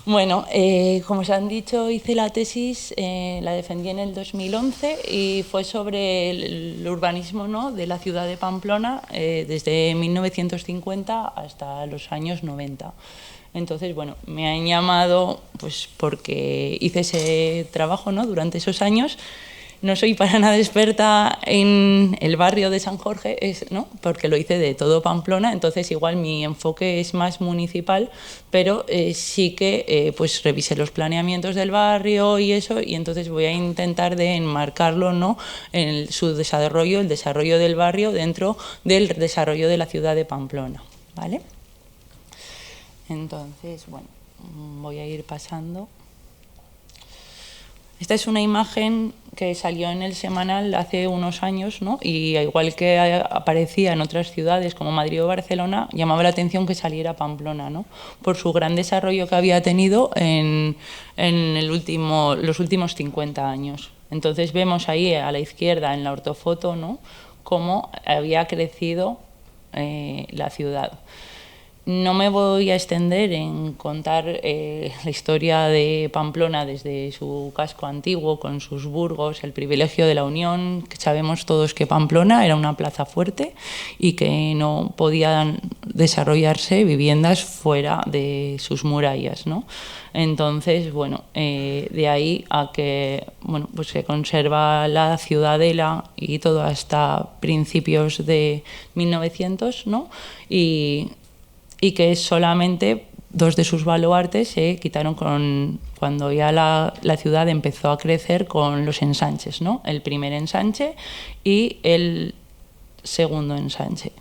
Bueno, como os han dicho, hice la tesis, la defendí en el 2011 y fue sobre el urbanismo, ¿no?, de la ciudad de Pamplona desde 1950 hasta los años 90. Entonces, bueno, me han llamado pues porque hice ese trabajo, ¿no?, durante esos años. No soy para nada experta en el barrio de San Jorge, ¿no?, porque lo hice de todo Pamplona, entonces igual mi enfoque es más municipal, pero sí que pues revisé los planeamientos del barrio y eso, y entonces voy a intentar de enmarcarlo, ¿no?, en su desarrollo, el desarrollo del barrio dentro del desarrollo de la ciudad de Pamplona, ¿vale? Entonces, bueno, voy a ir pasando. Esta es una imagen que salió en el Semanal hace unos años, ¿no?, y igual que aparecía en otras ciudades como Madrid o Barcelona, llamaba la atención que saliera Pamplona, ¿no?, por su gran desarrollo que había tenido en los últimos 50 años. Entonces vemos ahí a la izquierda en la ortofoto, ¿no?, cómo había crecido la ciudad. No me voy a extender en contar la historia de Pamplona desde su casco antiguo, con sus burgos, el privilegio de la Unión, que sabemos todos que Pamplona era una plaza fuerte y que no podían desarrollarse viviendas fuera de sus murallas, ¿no? Entonces, bueno, de ahí a que bueno, pues se conserva la ciudadela y todo hasta principios de 1900, ¿no? Y que solamente dos de sus baluartes se quitaron cuando ya la ciudad empezó a crecer con los ensanches, ¿no? El primer ensanche y el segundo ensanche,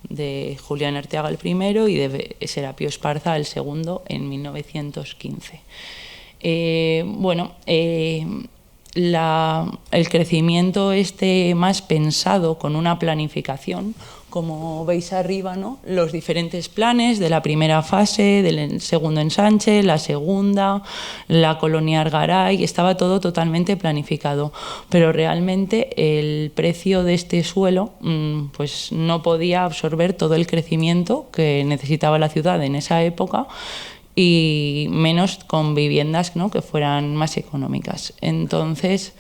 de Julián Arteaga el primero y de Serapio Esparza el segundo en 1915. Bueno, el crecimiento más pensado con una planificación, como veis arriba, ¿no?, los diferentes planes de la primera fase, del segundo ensanche, la segunda, la colonia Argaray, estaba todo totalmente planificado, pero realmente el precio de este suelo pues no podía absorber todo el crecimiento que necesitaba la ciudad en esa época, y menos con viviendas, ¿no?, que fueran más económicas. Entonces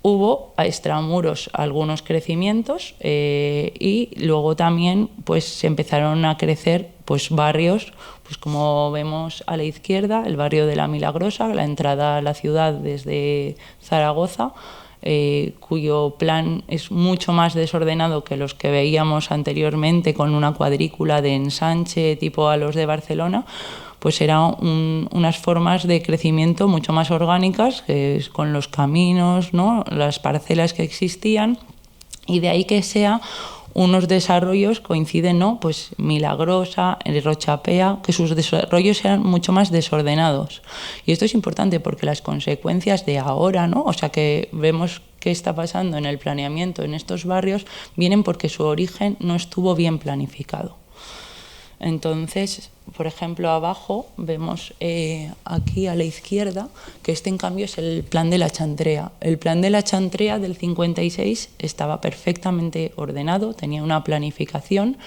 hubo a extramuros algunos crecimientos y luego también pues se empezaron a crecer pues barrios, pues como vemos a la izquierda, el barrio de La Milagrosa, la entrada a la ciudad desde Zaragoza, cuyo plan es mucho más desordenado que los que veíamos anteriormente, con una cuadrícula de ensanche tipo a los de Barcelona. Pues eran unas formas de crecimiento mucho más orgánicas, con los caminos, ¿no?, las parcelas que existían, y de ahí que sea unos desarrollos coinciden, ¿no?, pues Milagrosa, Rochapea, que sus desarrollos eran mucho más desordenados. Y esto es importante porque las consecuencias de ahora, ¿no?, o sea, que vemos qué está pasando en el planeamiento en estos barrios, vienen porque su origen no estuvo bien planificado. Entonces, por ejemplo, abajo vemos aquí a la izquierda que en cambio es el plan de la Chantrea. El plan de la Chantrea del 56 estaba perfectamente ordenado, tenía una planificación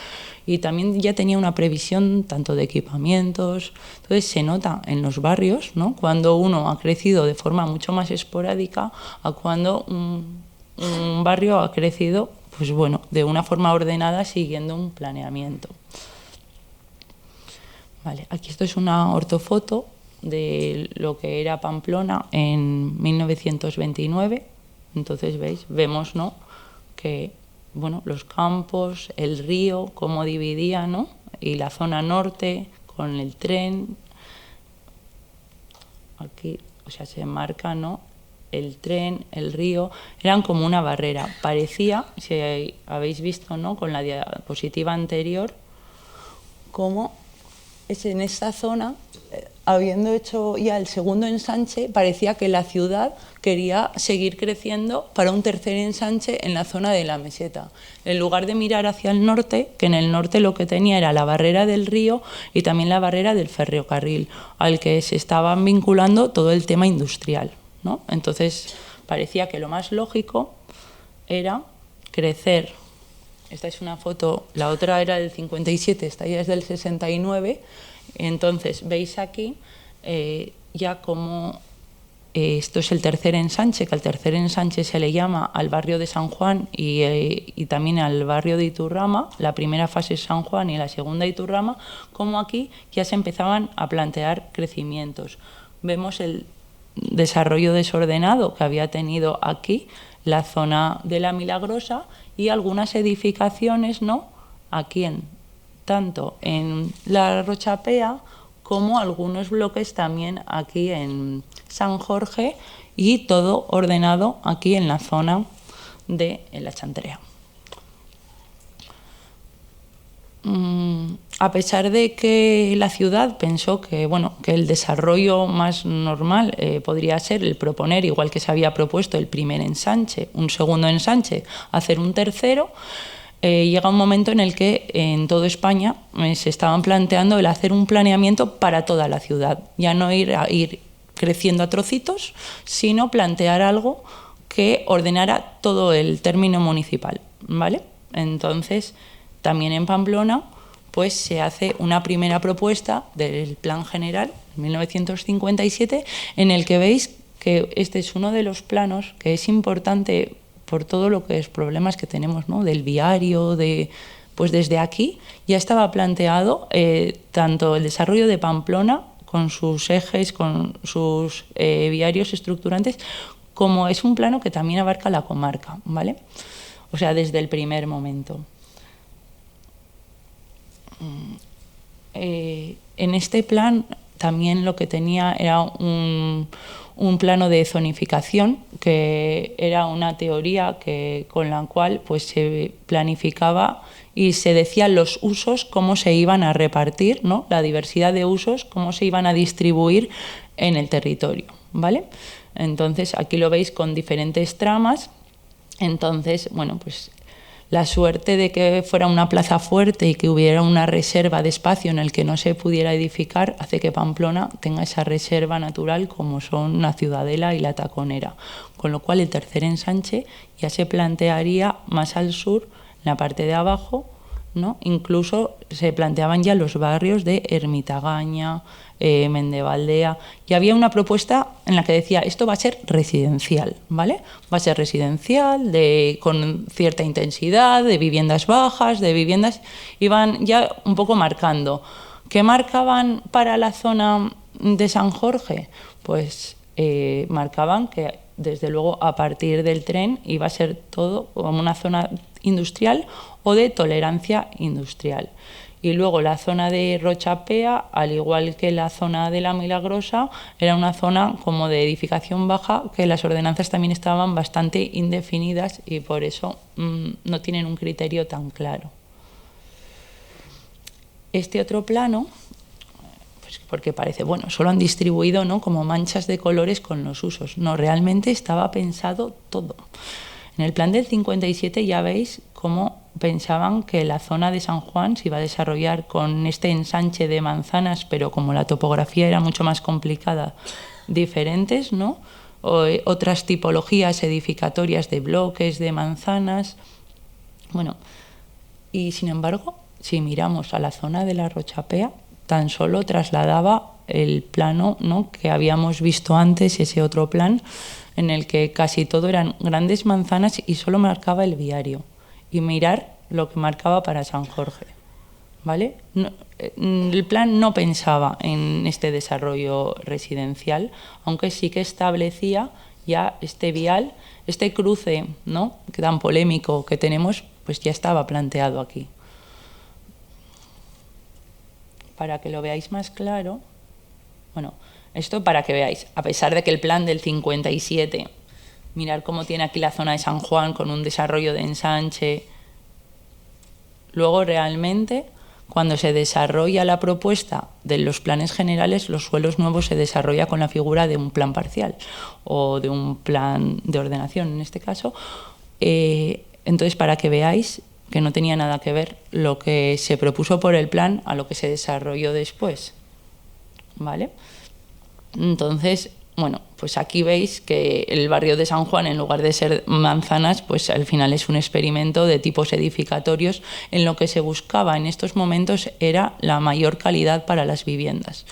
y también ya tenía una previsión tanto de equipamientos. Entonces se nota en los barrios, ¿no?, cuando uno ha crecido de forma mucho más esporádica a cuando un barrio ha crecido, pues bueno, de una forma ordenada siguiendo un planeamiento. Vale, aquí esto es una ortofoto de lo que era Pamplona en 1929. Entonces, vemos, ¿no?, que bueno, los campos, el río, cómo dividía, ¿no?, y la zona norte con el tren. Aquí, o sea, se marca, ¿no?, el tren, el río, eran como una barrera. Parecía, si habéis visto, ¿no?, con la diapositiva anterior, cómo en esta zona, habiendo hecho ya el segundo ensanche, parecía que la ciudad quería seguir creciendo para un tercer ensanche en la zona de la meseta. En lugar de mirar hacia el norte, que en el norte lo que tenía era la barrera del río y también la barrera del ferrocarril, al que se estaban vinculando todo el tema industrial, ¿no? Entonces parecía que lo más lógico era crecer. Esta es una foto, la otra era del 57, esta ya es del 69. Entonces, veis aquí ya como esto es el tercer ensanche, que al tercer ensanche se le llama al barrio de San Juan y también al barrio de Iturrama. La primera fase es San Juan y la segunda Iturrama, como aquí ya se empezaban a plantear crecimientos. Vemos el desarrollo desordenado que había tenido aquí la zona de la Milagrosa y algunas edificaciones, ¿no?, aquí tanto en la Rochapea como algunos bloques también aquí en San Jorge y todo ordenado aquí en la zona de la Chantrea. A pesar de que la ciudad pensó que, bueno, que el desarrollo más normal podría ser el proponer, igual que se había propuesto el primer ensanche, un segundo ensanche, hacer un tercero, llega un momento en el que en toda España se estaban planteando el hacer un planeamiento para toda la ciudad, ya no ir creciendo a trocitos, sino plantear algo que ordenara todo el término municipal, ¿vale? Entonces, también en Pamplona pues se hace una primera propuesta del Plan General, en 1957, en el que veis que este es uno de los planos que es importante por todo lo que es problemas que tenemos, ¿no?, del viario, pues desde aquí ya estaba planteado tanto el desarrollo de Pamplona con sus ejes, con sus viarios estructurantes, como es un plano que también abarca la comarca, ¿vale? O sea, desde el primer momento. En este plan también lo que tenía era un plano de zonificación, que era una teoría con la cual pues, se planificaba y se decían los usos, cómo se iban a repartir, ¿no?, la diversidad de usos, cómo se iban a distribuir en el territorio, ¿vale? Entonces, aquí lo veis con diferentes tramas. Entonces, bueno, pues la suerte de que fuera una plaza fuerte y que hubiera una reserva de espacio en el que no se pudiera edificar hace que Pamplona tenga esa reserva natural como son la Ciudadela y la Taconera. Con lo cual el tercer ensanche ya se plantearía más al sur, en la parte de abajo, ¿no? Incluso se planteaban ya los barrios de Ermitagaña, Mendevaldea, y había una propuesta en la que decía esto va a ser residencial, ¿vale? Va a ser residencial, con cierta intensidad, de viviendas bajas, de viviendas, iban ya un poco marcando. ¿Qué marcaban para la zona de San Jorge? Pues marcaban que desde luego a partir del tren iba a ser todo como una zona industrial o de tolerancia industrial. Y luego la zona de Rochapea, al igual que la zona de la Milagrosa, era una zona como de edificación baja, que las ordenanzas también estaban bastante indefinidas y por eso no tienen un criterio tan claro. Este otro plano, pues porque parece, bueno, solo han distribuido, ¿no?, como manchas de colores con los usos. No, realmente estaba pensado todo. En el plan del 57 ya veis cómo pensaban que la zona de San Juan se iba a desarrollar con este ensanche de manzanas, pero como la topografía era mucho más complicada, diferentes, ¿no?, otras tipologías edificatorias de bloques, de manzanas. Bueno, y sin embargo, si miramos a la zona de la Rochapea, tan solo trasladaba el plano, ¿no?, que habíamos visto antes, ese otro plan, en el que casi todo eran grandes manzanas y solo marcaba el viario. Y mirar lo que marcaba para San Jorge, ¿vale? No, el plan no pensaba en este desarrollo residencial, aunque sí que establecía ya este vial, este cruce, ¿no?, que tan polémico que tenemos, pues ya estaba planteado aquí. Para que lo veáis más claro, bueno, esto para que veáis, a pesar de que el plan del 57, mirar cómo tiene aquí la zona de San Juan con un desarrollo de ensanche, luego realmente cuando se desarrolla la propuesta de los planes generales, los suelos nuevos se desarrolla con la figura de un plan parcial o de un plan de ordenación en este caso. Entonces, para que veáis que no tenía nada que ver lo que se propuso por el plan a lo que se desarrolló después, ¿vale? Entonces, bueno, pues aquí veis que el barrio de San Juan, en lugar de ser manzanas, pues al final es un experimento de tipos edificatorios en lo que se buscaba en estos momentos era la mayor calidad para las viviendas.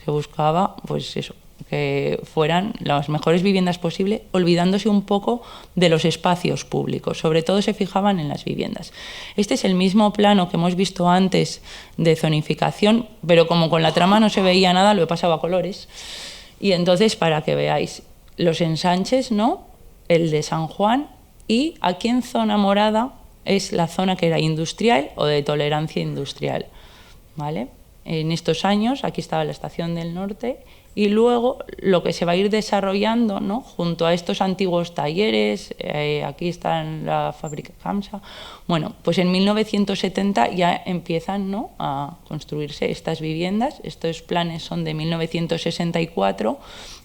Se Se buscaba, pues eso, que fueran las mejores viviendas posibles, olvidándose un poco de los espacios públicos. Sobre todo se fijaban en las viviendas. Este es el mismo plano que hemos visto antes de zonificación, pero como con la trama no se veía nada, lo he pasado a colores. Y entonces, para que veáis los ensanches, ¿no? El de San Juan, y aquí en zona morada es la zona que era industrial o de tolerancia industrial, ¿vale? En estos años, aquí estaba la Estación del Norte, y luego lo que se va a ir desarrollando, ¿no? Junto a estos antiguos talleres, aquí está la fábrica Kamsa. Bueno, pues en 1970 ya empiezan, ¿no?, a construirse estas viviendas. Estos planes son de 1964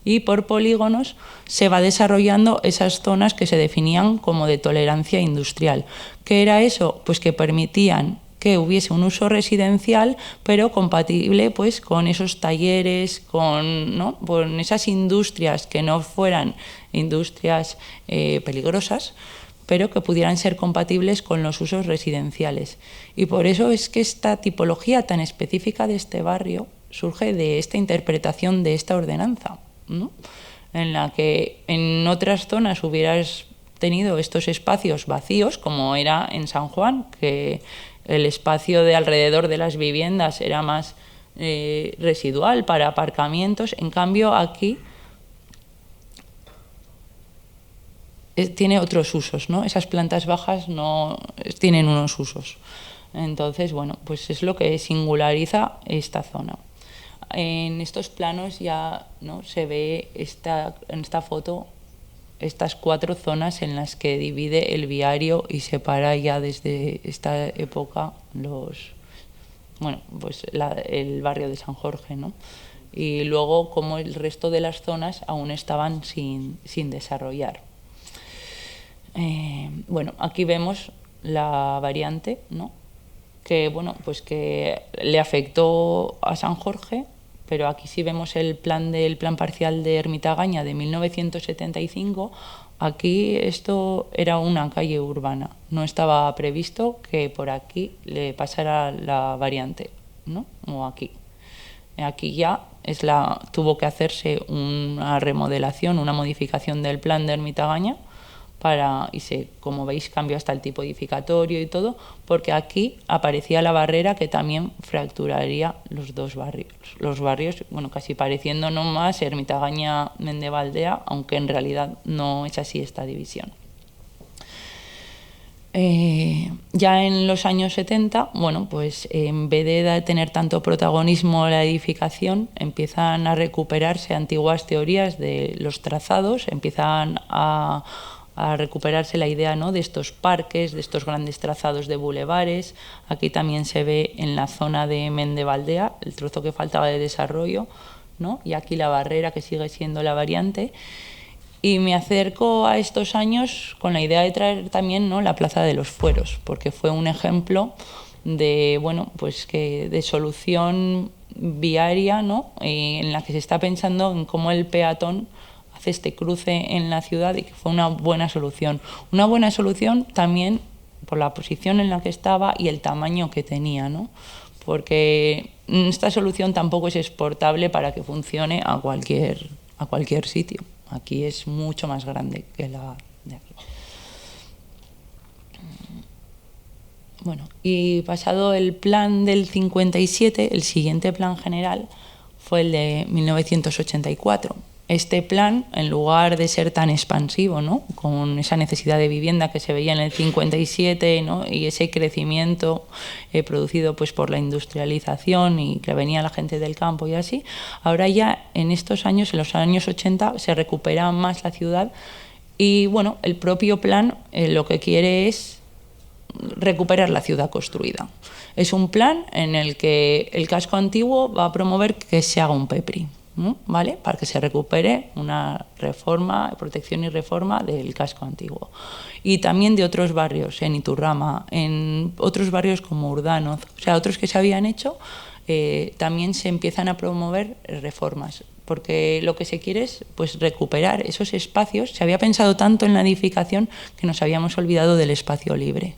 y por polígonos se va desarrollando esas zonas que se definían como de tolerancia industrial. ¿Qué era eso? Pues que permitían que hubiese un uso residencial, pero compatible pues con esos talleres, ¿no?, con esas industrias que no fueran industrias peligrosas, pero que pudieran ser compatibles con los usos residenciales. Y por eso es que esta tipología tan específica de este barrio surge de esta interpretación de esta ordenanza, ¿no?, en la que en otras zonas hubieras tenido estos espacios vacíos, como era en San Juan, que el espacio de alrededor de las viviendas era más residual para aparcamientos. En cambio, aquí tiene otros usos, ¿no? Esas plantas bajas no tienen unos usos. Entonces, bueno, pues es lo que singulariza esta zona. En estos planos ya, ¿no?, se ve en esta foto estas 4 zonas en las que divide el viario y separa ya desde esta época el barrio de San Jorge, ¿no? Y luego como el resto de las zonas aún estaban sin desarrollar. Bueno, aquí vemos la variante, ¿no?, que, bueno, pues que le afectó a San Jorge, pero aquí sí vemos el plan parcial de Ermita-Gaña de 1975. Aquí esto era una calle urbana, no estaba previsto que por aquí le pasara la variante, ¿no?, o aquí. Aquí ya tuvo que hacerse una remodelación, una modificación del plan de Ermita-Gaña, como veis, cambió hasta el tipo edificatorio y todo, porque aquí aparecía la barrera que también fracturaría los dos barrios. Los barrios, bueno, casi pareciendo no más Ermita-Gaña-Mendebaldea, aunque en realidad no es así esta división. Ya en los años 70, bueno, pues en vez de tener tanto protagonismo la edificación, empiezan a recuperarse antiguas teorías de los trazados, empiezan a recuperarse la idea, ¿no?, de estos parques, de estos grandes trazados de bulevares. Aquí también se ve en la zona de Mendebaldea el trozo que faltaba de desarrollo, ¿no?, y aquí la barrera, que sigue siendo la variante. Y me acerco a estos años con la idea de traer también, ¿no?, la Plaza de los Fueros, porque fue un ejemplo de, bueno, pues de solución viaria, ¿no?, en la que se está pensando en cómo el peatón este cruce en la ciudad, y que fue una buena solución. Una buena solución también por la posición en la que estaba y el tamaño que tenía, ¿no?, porque esta solución tampoco es exportable para que funcione a cualquier sitio. Aquí es mucho más grande que la de aquí. Bueno, y pasado el plan del 57, el siguiente plan general fue el de 1984. Este plan, en lugar de ser tan expansivo, ¿no?, con esa necesidad de vivienda que se veía en el 57, ¿no?, y ese crecimiento producido pues por la industrialización y que venía la gente del campo y así, ahora ya en estos años, en los años 80, se recupera más la ciudad y, bueno, el propio plan lo que quiere es recuperar la ciudad construida. Es un plan en el que el casco antiguo va a promover que se haga un PEPRI, ¿vale?, para que se recupere una reforma, protección y reforma del casco antiguo. Y también de otros barrios, en Iturrama, en otros barrios como Urdanoz, o sea, otros que se habían hecho, también se empiezan a promover reformas, porque lo que se quiere es pues recuperar esos espacios. Se había pensado tanto en la edificación que nos habíamos olvidado del espacio libre.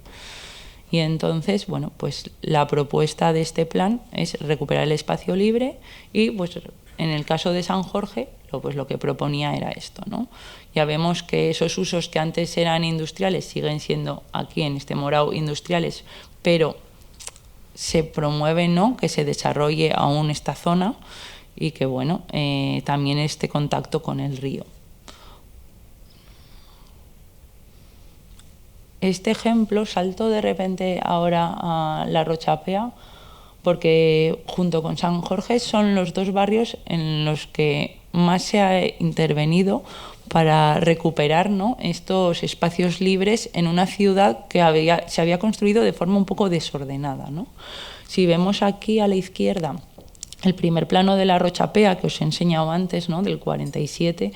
Y entonces, bueno, pues la propuesta de este plan es recuperar el espacio libre y pues en el caso de San Jorge, pues lo que proponía era esto, ¿no? Ya vemos que esos usos que antes eran industriales siguen siendo aquí en este Morao industriales, pero se promueve, ¿no?, que se desarrolle aún esta zona y que, bueno, también este contacto con el río. Este ejemplo saltó de repente ahora a La Rochapea porque junto con San Jorge son los dos barrios en los que más se ha intervenido para recuperar, ¿no?, estos espacios libres en una ciudad que se había construido de forma un poco desordenada, ¿no? Si vemos aquí a la izquierda el primer plano de La Rochapea que os he enseñado antes, ¿no?, del 47,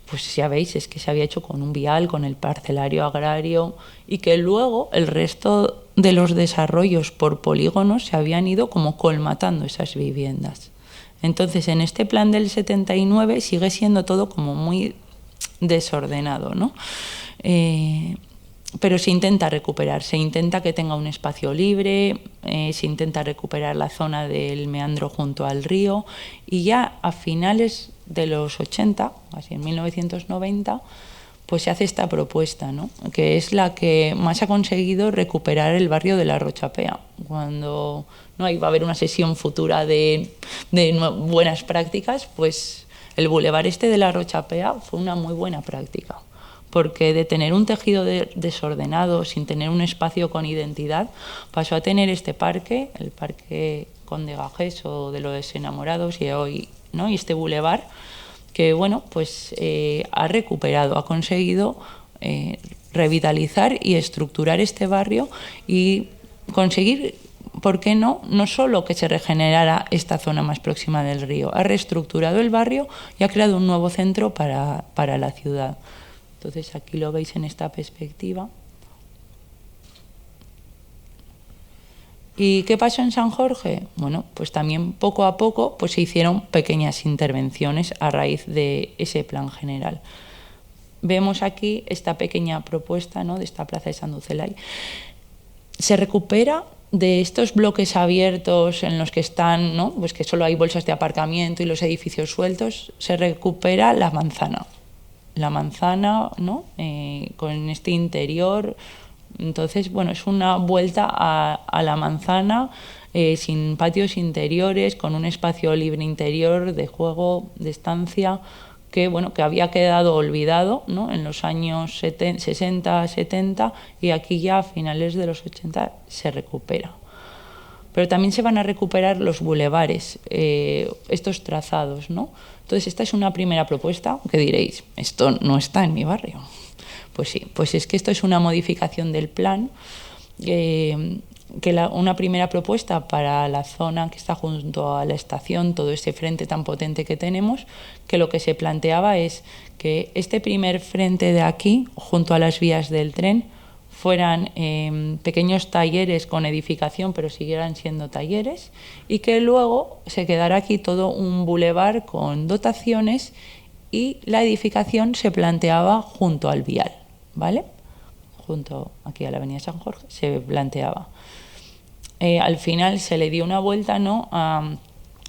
pues ya veis, es que se había hecho con un vial, con el parcelario agrario, y que luego el resto de los desarrollos por polígonos se habían ido como colmatando esas viviendas. Entonces, en este plan del 79 sigue siendo todo como muy desordenado, ¿no? Pero se intenta recuperar, se intenta que tenga un espacio libre, se intenta recuperar la zona del meandro junto al río, y ya a finales de los 80, así en 1990, pues se hace esta propuesta, ¿no?, que es la que más ha conseguido recuperar el barrio de La Rochapea. Cuando no iba a haber una sesión futura de buenas prácticas, pues el bulevar este de La Rochapea fue una muy buena práctica, porque de tener un tejido desordenado, sin tener un espacio con identidad, pasó a tener este parque, el Parque Conde Gagés o de los Enamorados, y hoy, ¿no?, y este bulevar que, bueno, pues ha recuperado, ha conseguido revitalizar y estructurar este barrio y conseguir, ¿por qué no?, no solo que se regenerara esta zona más próxima del río, ha reestructurado el barrio y ha creado un nuevo centro para la ciudad. Entonces aquí lo veis en esta perspectiva. ¿Y qué pasó en San Jorge? Bueno, pues también poco a poco pues se hicieron pequeñas intervenciones a raíz de ese plan general. Vemos aquí esta pequeña propuesta, ¿no?, de esta plaza de Sanduzelay. Se recupera de estos bloques abiertos en los que están, ¿no?, pues que solo hay bolsas de aparcamiento y los edificios sueltos, se recupera la manzana. La manzana, ¿no?, con este interior. Entonces, bueno, es una vuelta a la manzana sin patios interiores, con un espacio libre interior de juego, de estancia, que, bueno, que había quedado olvidado, ¿no?, en los años 60, 70, y aquí ya a finales de los 80 se recupera. Pero también se van a recuperar los bulevares, estos trazados, ¿no? Entonces, esta es una primera propuesta que diréis, esto no está en mi barrio. Pues sí, pues es que esto es una modificación del plan, una primera propuesta para la zona que está junto a la estación, todo ese frente tan potente que tenemos, que lo que se planteaba es que este primer frente de aquí, junto a las vías del tren, fueran pequeños talleres con edificación, pero siguieran siendo talleres, y que luego se quedara aquí todo un bulevar con dotaciones y la edificación se planteaba junto al vial, ¿vale? Junto aquí a la avenida San Jorge se planteaba. Al final se le dio una vuelta, ¿no?,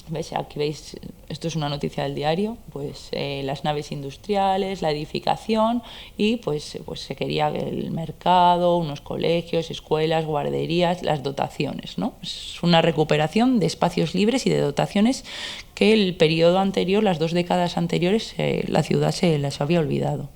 ¿ves? Aquí veis, esto es una noticia del diario, pues las naves industriales, la edificación, y pues se quería el mercado, unos colegios, escuelas, guarderías, las dotaciones, ¿no? Es una recuperación de espacios libres y de dotaciones que el periodo anterior, las 2 décadas anteriores, la ciudad se las había olvidado.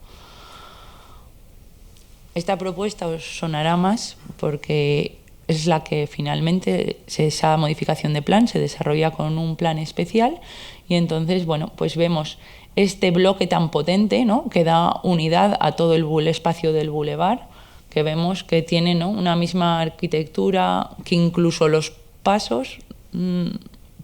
Esta propuesta os sonará más porque es la que finalmente, esa modificación de plan se desarrolla con un plan especial, y entonces, bueno, pues vemos este bloque tan potente, ¿no?, que da unidad a todo el espacio del bulevar, que vemos que tiene, ¿no?, una misma arquitectura, que incluso los pasos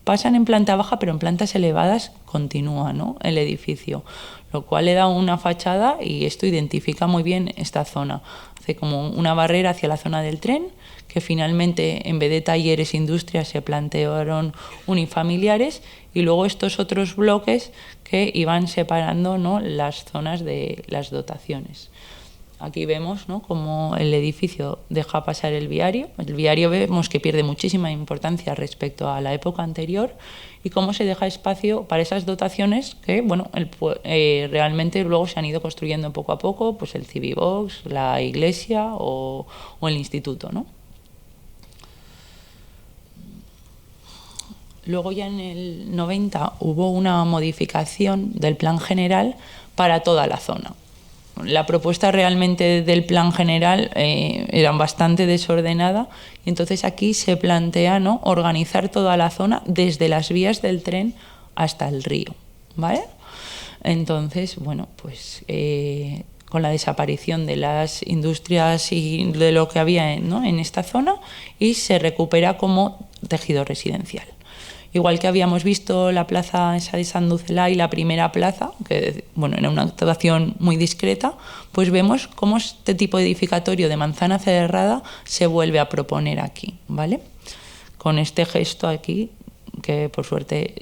pasan en planta baja, pero en plantas elevadas continúa, ¿no?, el edificio, lo cual le da una fachada, y esto identifica muy bien esta zona. Hace como una barrera hacia la zona del tren, que finalmente, en vez de talleres e industrias, se plantearon unifamiliares, y luego estos otros bloques que iban separando, ¿no?, las zonas de las dotaciones. aquí vemos, ¿no?, cómo el edificio deja pasar el viario. El viario vemos que pierde muchísima importancia respecto a la época anterior y cómo se deja espacio para esas dotaciones que, bueno, realmente luego se han ido construyendo poco a poco, pues el Civibox, la iglesia o el instituto, ¿no? Luego ya en el 90 hubo una modificación del plan general para toda la zona. La propuesta realmente del plan general era bastante desordenada y entonces aquí se plantea, ¿no?, organizar toda la zona desde las vías del tren hasta el río, ¿vale? Entonces, bueno, pues con la desaparición de las industrias y de lo que había, ¿no?, en esta zona, y se recupera como tejido residencial. Igual que habíamos visto la plaza esa de Sanducelá y la primera plaza, que, bueno, era una actuación muy discreta, pues vemos cómo este tipo de edificatorio de manzana cerrada se vuelve a proponer aquí, ¿vale? Con este gesto aquí, que por suerte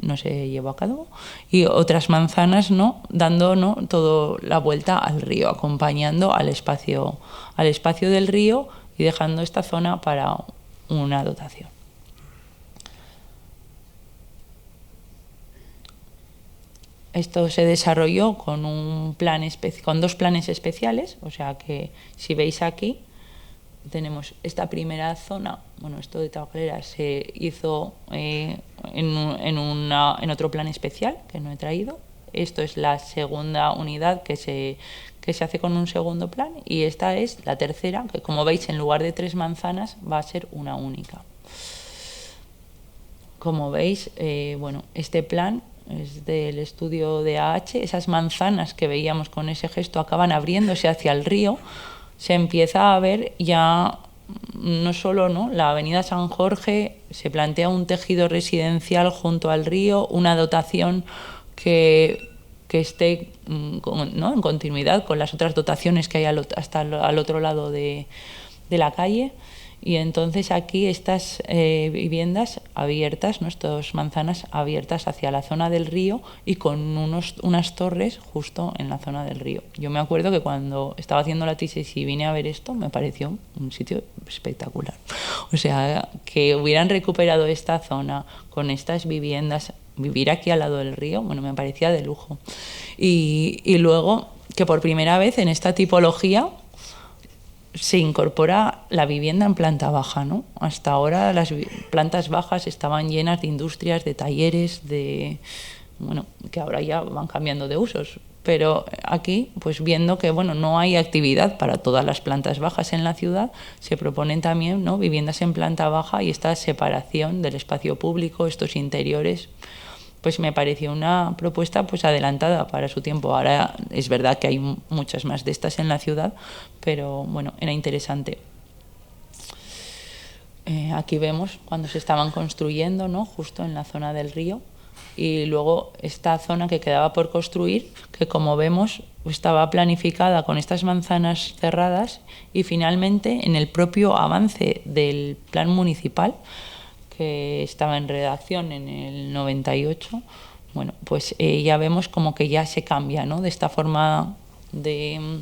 no se llevó a cabo, y otras manzanas, ¿no?, dando, ¿no?, toda la vuelta al río, acompañando al espacio del río y dejando esta zona para una dotación. Esto se desarrolló con con dos planes especiales, o sea que si veis aquí tenemos esta primera zona. Bueno, esto de Tabacalera se hizo en otro plan especial que no he traído. Esto es la segunda unidad que se hace con un segundo plan, y esta es la tercera, que como veis en lugar de 3 manzanas va a ser una única. Como veis, bueno, este plan es del estudio de AH. Esas manzanas que veíamos con ese gesto acaban abriéndose hacia el río. Se empieza a ver ya no solo, ¿no?, la avenida San Jorge, se plantea un tejido residencial junto al río, una dotación que esté, ¿no?, en continuidad con las otras dotaciones que hay hasta al otro lado de la calle. Y entonces aquí estas viviendas abiertas, ¿no?, estas manzanas abiertas hacia la zona del río y con unas torres justo en la zona del río. Yo me acuerdo que cuando estaba haciendo la tesis y vine a ver esto, me pareció un sitio espectacular. O sea, que hubieran recuperado esta zona con estas viviendas, vivir aquí al lado del río, bueno, me parecía de lujo. Y luego que por primera vez en esta tipología se incorpora la vivienda en planta baja, ¿no? Hasta ahora las plantas bajas estaban llenas de industrias, de talleres, bueno, que ahora ya van cambiando de usos. Pero aquí, pues viendo que, bueno, no hay actividad para todas las plantas bajas en la ciudad, se proponen también, ¿no?, viviendas en planta baja, y esta separación del espacio público, estos interiores, pues me pareció una propuesta pues adelantada para su tiempo. Ahora es verdad que hay muchas más de estas en la ciudad, pero bueno, era interesante. Aquí vemos cuando se estaban construyendo, ¿no?, justo en la zona del río, y luego esta zona que quedaba por construir, que como vemos estaba planificada con estas manzanas cerradas, y finalmente en el propio avance del plan municipal, que estaba en redacción en el 98, bueno, pues ya vemos como que ya se cambia, ¿no?, de esta forma de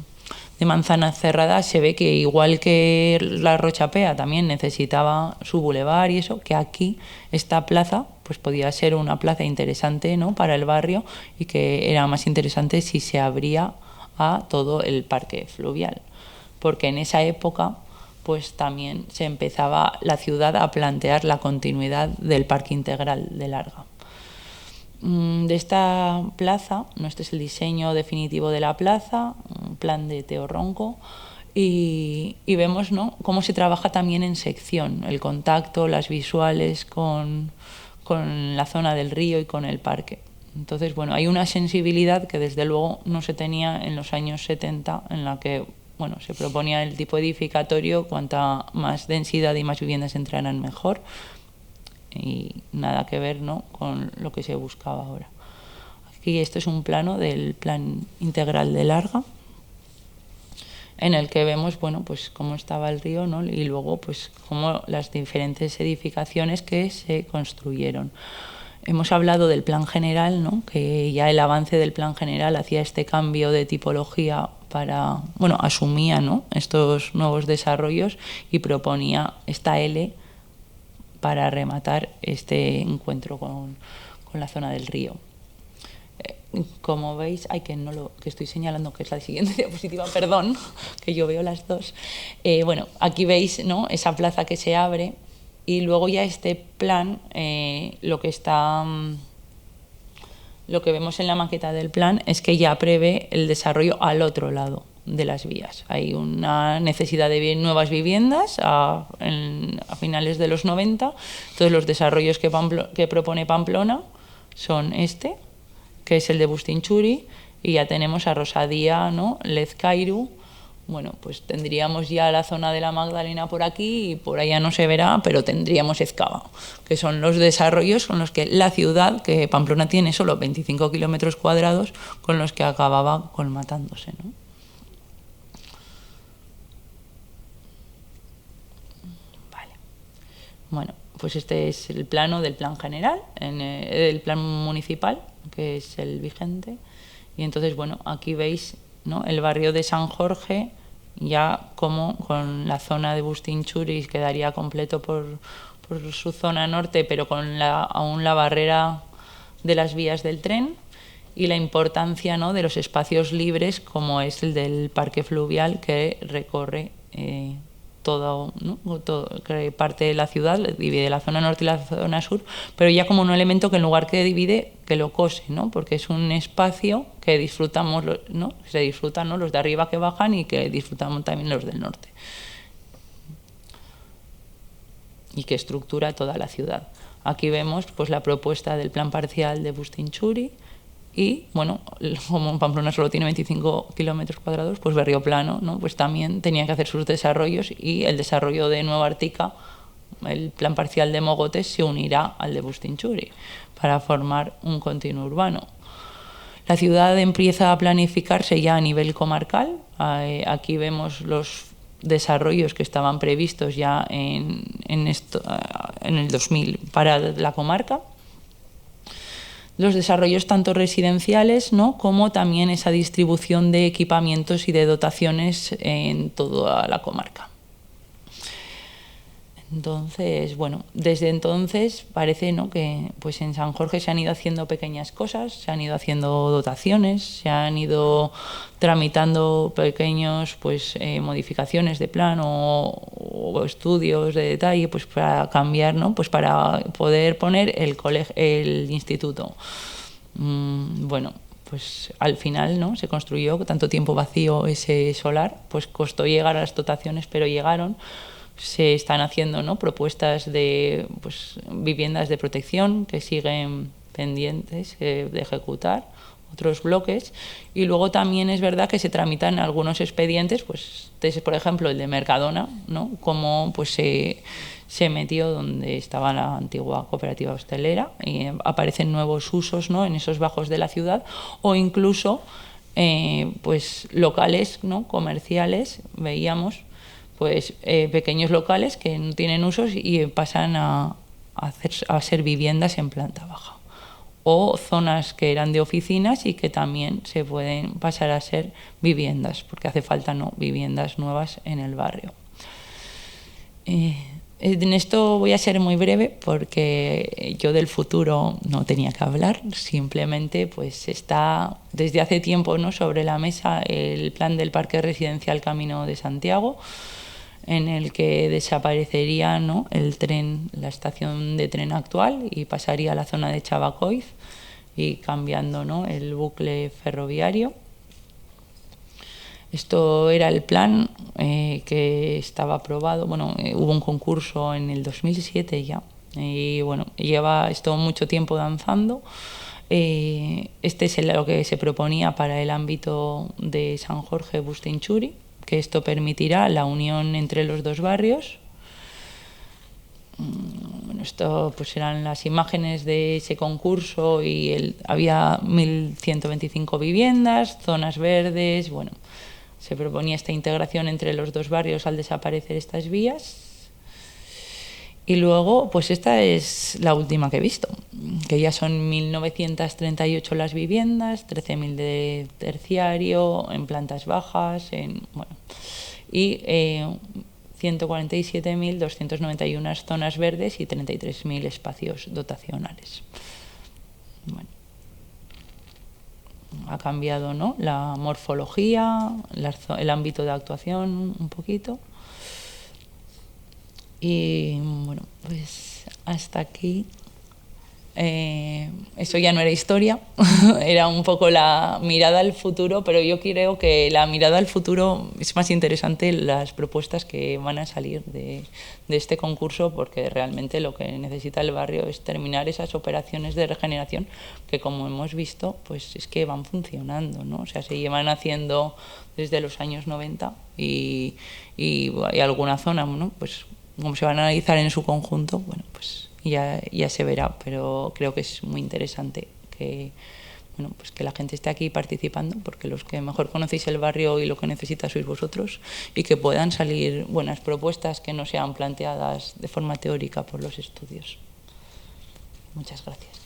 manzana cerrada. Se ve que igual que la Rochapea también necesitaba su bulevar y eso, que aquí esta plaza pues podía ser una plaza interesante, ¿no?, para el barrio, y que era más interesante si se abría a todo el parque fluvial, porque en esa época pues también se empezaba la ciudad a plantear la continuidad del Parque Integral de Larga. De esta plaza, ¿no?, este es el diseño definitivo de la plaza, un plan de Teo Ronco, y vemos, ¿no?, cómo se trabaja también en sección, el contacto, las visuales con la zona del río y con el parque. Entonces, bueno, hay una sensibilidad que desde luego no se tenía en los años 70, en la que, bueno, se proponía el tipo edificatorio, cuanta más densidad y más viviendas entraran mejor, y nada que ver, ¿no?, con lo que se buscaba ahora. Aquí esto es un plano del Plan Integral de Larga, en el que vemos, bueno, pues cómo estaba el río, ¿no?, y luego pues cómo las diferentes edificaciones que se construyeron. hemos hablado del plan general, ¿no? Que ya el avance del plan general hacía este cambio de tipología para, bueno, asumía, ¿no?, estos nuevos desarrollos y proponía esta L para rematar este encuentro con la zona del río. Como veis, que estoy señalando que es la siguiente diapositiva, perdón, que yo veo las dos. Bueno, aquí veis, ¿no?, esa plaza que se abre, y luego ya este plan, lo que vemos en la maqueta del plan es que ya prevé el desarrollo al otro lado de las vías. Hay una necesidad de nuevas viviendas a finales de los 90. Entonces los desarrollos que propone Pamplona son que es el de Bustinchuri, y ya tenemos a Rosadía, ¿no?, Lezcairu. Bueno, pues tendríamos ya la zona de la Magdalena por aquí, y por allá no se verá, pero tendríamos Ezcaba, que son los desarrollos con los que la ciudad, que Pamplona tiene solo 25 kilómetros cuadrados, con los que acababa colmatándose, ¿no? Vale. Bueno, pues este es el plano del plan general, el plan municipal, que es el vigente. Y entonces, bueno, aquí veis, ¿no?, el barrio de San Jorge, ya como con la zona de Bustinchuri quedaría completo por su zona norte, pero con aún la barrera de las vías del tren, y la importancia, ¿no?, de los espacios libres, como es el del parque fluvial, que recorre que parte de la ciudad, divide la zona norte y la zona sur, pero ya como un elemento que en lugar que divide, que lo cose, ¿no?, porque es un espacio que disfrutamos, ¿no?, se disfrutan, ¿no?, los de arriba que bajan, y que disfrutamos también los del norte, y que estructura toda la ciudad. Aquí vemos, pues, la propuesta del plan parcial de Bustinchuri. Y, bueno, como Pamplona solo tiene 25 kilómetros cuadrados, pues Berrioplano, ¿no?, pues también tenía que hacer sus desarrollos, y el desarrollo de Nueva Artica, el plan parcial de Mogotes, se unirá al de Bustinchuri para formar un continuo urbano. La ciudad empieza a planificarse ya a nivel comarcal. Aquí vemos los desarrollos que estaban previstos ya en el 2000 para la comarca. Los desarrollos tanto residenciales, ¿no?, como también esa distribución de equipamientos y de dotaciones en toda la comarca. Entonces, bueno, desde entonces parece, ¿no?, que pues en San Jorge se han ido haciendo pequeñas cosas, se han ido haciendo dotaciones, se han ido tramitando pequeños, pues, modificaciones de plan o estudios de detalle, pues para cambiar, ¿no?, pues para poder poner el instituto. Bueno, pues al final, ¿no?, se construyó, tanto tiempo vacío ese solar, pues costó llegar a las dotaciones, pero llegaron. Se están haciendo, ¿no?, propuestas de, pues, viviendas de protección que siguen pendientes de ejecutar, otros bloques, y luego también es verdad que se tramitan algunos expedientes, pues, por ejemplo el de Mercadona, ¿no?, como pues se metió donde estaba la antigua cooperativa hostelera, y aparecen nuevos usos, ¿no?, en esos bajos de la ciudad, o incluso pues locales, ¿no?, comerciales, veíamos, pues pequeños locales que no tienen usos y pasan a ser viviendas en planta baja, o zonas que eran de oficinas y que también se pueden pasar a ser viviendas, porque hace falta, ¿no?, viviendas nuevas en el barrio. En esto voy a ser muy breve, porque yo del futuro no tenía que hablar, simplemente pues está desde hace tiempo, ¿no?, sobre la mesa el plan del Parque Residencial Camino de Santiago, en el que desaparecería, ¿no?, el tren, la estación de tren actual, y pasaría a la zona de Chabacoiz, y cambiando, ¿no?, el bucle ferroviario. Esto era el plan que estaba aprobado. Bueno, hubo un concurso en el 2007 ya, y bueno, lleva esto mucho tiempo danzando. Este es lo que se proponía para el ámbito de San Jorge Bustinchuri, que esto permitirá la unión entre los dos barrios. Bueno, esto pues eran las imágenes de ese concurso, y había 1.125 viviendas, zonas verdes. Bueno, se proponía esta integración entre los dos barrios al desaparecer estas vías. Y luego, pues esta es la última que he visto, que ya son 1.938 las viviendas, 13.000 de terciario, en plantas bajas, bueno, y 147.291 zonas verdes y 33.000 espacios dotacionales. Bueno, ha cambiado, ¿no?, la morfología, el ámbito de actuación un poquito. Y bueno, pues hasta aquí. Eso ya no era historia, era un poco la mirada al futuro, pero yo creo que la mirada al futuro es más interesante las propuestas que van a salir de este concurso, porque realmente lo que necesita el barrio es terminar esas operaciones de regeneración que, como hemos visto, pues es que van funcionando, ¿no? O sea, se llevan haciendo desde los años 90 y hay alguna zona, ¿no?, pues como se van a analizar en su conjunto, bueno, pues ya se verá, pero creo que es muy interesante que, bueno, pues que la gente esté aquí participando, porque los que mejor conocéis el barrio y lo que necesita sois vosotros, y que puedan salir buenas propuestas que no sean planteadas de forma teórica por los estudios. Muchas gracias.